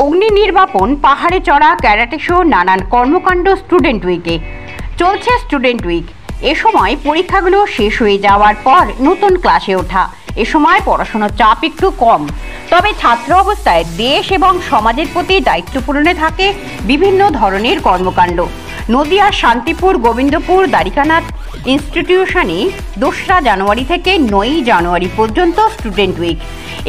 অগ্নি নির্বাপন, পাহাড়ে চড়া, ক্যারাটে সহ নানান কর্মকাণ্ড স্টুডেন্ট উইকে চলছে। স্টুডেন্ট উইক এ সময় পরীক্ষাগুলো শেষ হয়ে যাওয়ার পর নতুন ক্লাসে ওঠা। এ সময় পড়াশোনার চাপ একটু কম, তবে ছাত্র অবস্থায় দেশ এবং সমাজের প্রতি দায়িত্ব পূরণে থাকে বিভিন্ন ধরনের কর্মকাণ্ড। নদিয়ার শান্তিপুর গোবিন্দপুর দ্বারিকানাথ ইনস্টিটিউশনে 2রা জানুয়ারি থেকে 9ই জানুয়ারি পর্যন্ত স্টুডেন্ট উইক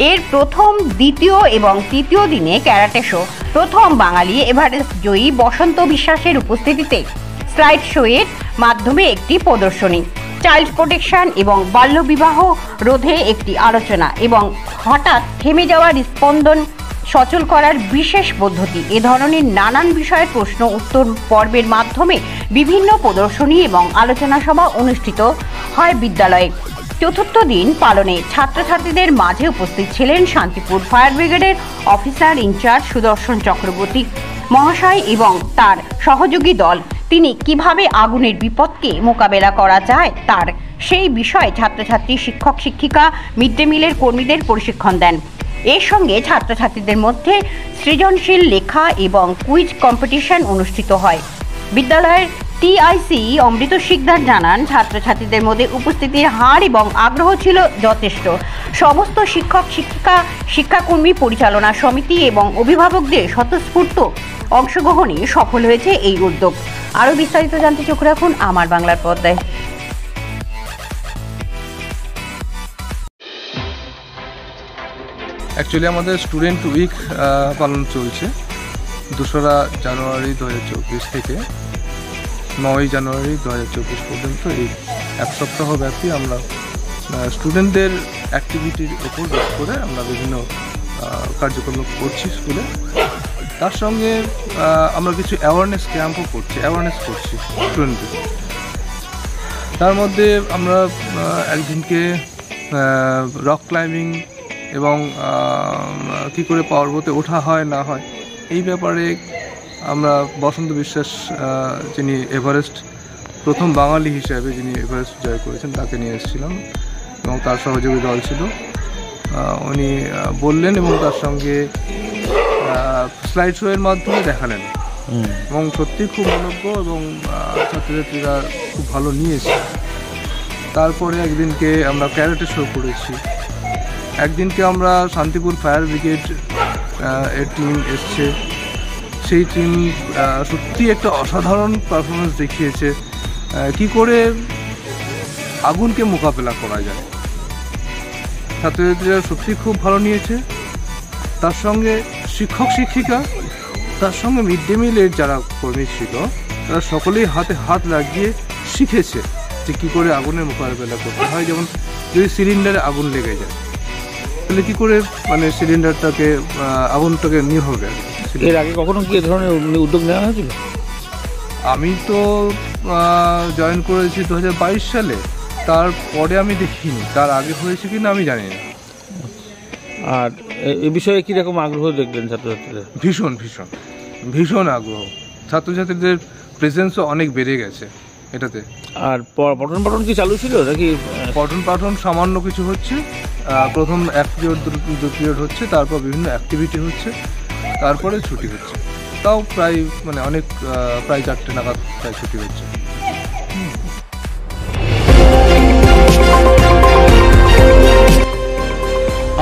এর প্রথম, দ্বিতীয় এবং তৃতীয় দিনে ক্যারাটে শো। প্রথম বাঙালি এভারেস্ট জয়ী বসন্ত বিশ্বাসের উপস্থিতিতে স্লাইড শো এর মাধ্যমে একটি প্রদর্শনী, চাইল্ড প্রোটেকশন এবং বাল্যবিবাহ রোধে একটি আলোচনা এবং হঠাৎ থেমে যাওয়া হৃদস্পন্দন সচল করার বিশেষ পদ্ধতি, এ ধরনের নানান বিষয়ের প্রশ্ন উত্তর পর্বের মাধ্যমে বিভিন্ন প্রদর্শনী এবং আলোচনা সভা অনুষ্ঠিত হয় বিদ্যালয়ে। চতুর্থ দিন পালনে ছাত্রছাত্রীদের মাঝে উপস্থিত ছিলেন শান্তিপুর ফায়ার ব্রিগেডের অফিসার ইনচার্জ সুদর্শন চক্রবর্তী মহাশয় এবং তার সহযোগী দল। তিনি কিভাবে আগুনের বিপদকে মোকাবেলা করা যায় তার সেই বিষয়ে ছাত্রছাত্রী, শিক্ষক শিক্ষিকা, মিড ডে মিলের কর্মীদের প্রশিক্ষণ দেন। এর সঙ্গে ছাত্রছাত্রীদের মধ্যে সৃজনশীল লেখা এবং কুইজ কম্পিটিশন অনুষ্ঠিত হয়। বিদ্যালয়ের টিআইসি অমৃত শিকদার জানান, ছাত্রছাত্রীদের মধ্যে উপস্থিতির হার এবং আগ্রহ ছিল যথেষ্ট। সমস্ত শিক্ষক শিক্ষিকা, শিক্ষাকর্মী, পরিচালনা সমিতি এবং অভিভাবকদের স্বতঃস্ফূর্ত অংশগ্রহণে সফল হয়েছে এই উদ্যোগ। আরও বিস্তারিত জানতে চোখ রাখুন আমার বাংলার পর্দায়। অ্যাকচুয়ালি আমাদের স্টুডেন্ট উইক পালন চলছে 2রা জানুয়ারি 2024 থেকে 9ই জানুয়ারি 2024 পর্যন্ত। এই এক সপ্তাহ ব্যাপী আমরা স্টুডেন্টদের অ্যাক্টিভিটির উপর বেস করে আমরা বিভিন্ন কার্যক্রম করছি স্কুলে। তার সঙ্গে আমরা কিছু অ্যাওয়ারনেস ক্যাম্পও করছি, স্টুডেন্টদের। তার মধ্যে আমরা একদিনকে রক ক্লাইম্বিং এবং কী করে পর্বতে ওঠা হয় না হয় এই ব্যাপারে আমরা বসন্ত বিশ্বাস, যিনি এভারেস্ট প্রথম বাঙালি হিসাবে যিনি এভারেস্ট জয় করেছেন, তাকে নিয়ে এসেছিলাম এবং তার সহযোগী দল ছিল। উনি বললেন এবং তার সঙ্গে স্লাইড শো এর মাধ্যমে দেখালেন এবং সত্যি খুব মনোজ্ঞ এবং ছাত্রছাত্রীরা খুব ভালো নিয়েছে। তারপরে একদিনকে আমরা ক্যারাটে শো করেছি। একদিনকে আমরা শান্তিপুর ফায়ার ব্রিগেড এর টিম এসছে, সেই টিম সত্যি একটা অসাধারণ পারফরমেন্স দেখিয়েছে কি করে আগুনকে মোকাবেলা করা যায়। ছাত্রছাত্রীরা সত্যি খুব ভালো নিয়েছে। তার সঙ্গে শিক্ষক শিক্ষিকা, তার সঙ্গে মিড ডে মিলের যারা কর্মী ছিল, তারা সকলেই হাতে হাত লাগিয়ে শিখেছে যে কী করে আগুনের মোকাবেলা করতে হয়। যেমন যদি সিলিন্ডারে আগুন লেগে যায় তাহলে কী করে মানে সিলিন্ডারটাকে আগুনটাকে নিভাবে। এর আগে কখনো কি এ ধরনের উদ্যোগ নেওয়া হয়েছিল? আমি তো জয়েন করেছি 2022 সালে, তারপরে আমি দেখিনি, তার আগে হয়েছে কিনা আমি জানি না। আর এ বিষয়ে কীরকম আগ্রহ দেখলেন ছাত্রছাত্রীদের? ভীষণ ভীষণ ভীষণ আগ্রহ। ছাত্রছাত্রীদের প্রেজেন্সও অনেক বেড়ে গেছে এটাতে। আর পঠন পাঠন কি চালু ছিল নাকি? পঠন পাঠন সামান্য কিছু হচ্ছে, প্রথম 1 পিরিয়ড 2 পিরিয়ড হচ্ছে, তারপর বিভিন্ন অ্যাক্টিভিটি হচ্ছে, তারপরে ছুটি হচ্ছে। তাও প্রায় মানে অনেক প্রায় 4টে নাগাদ প্রায় ছুটি হচ্ছে।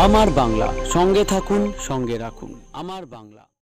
আমার বাংলা, সঙ্গে থাকুন, সঙ্গে রাখুন। আমার বাংলা।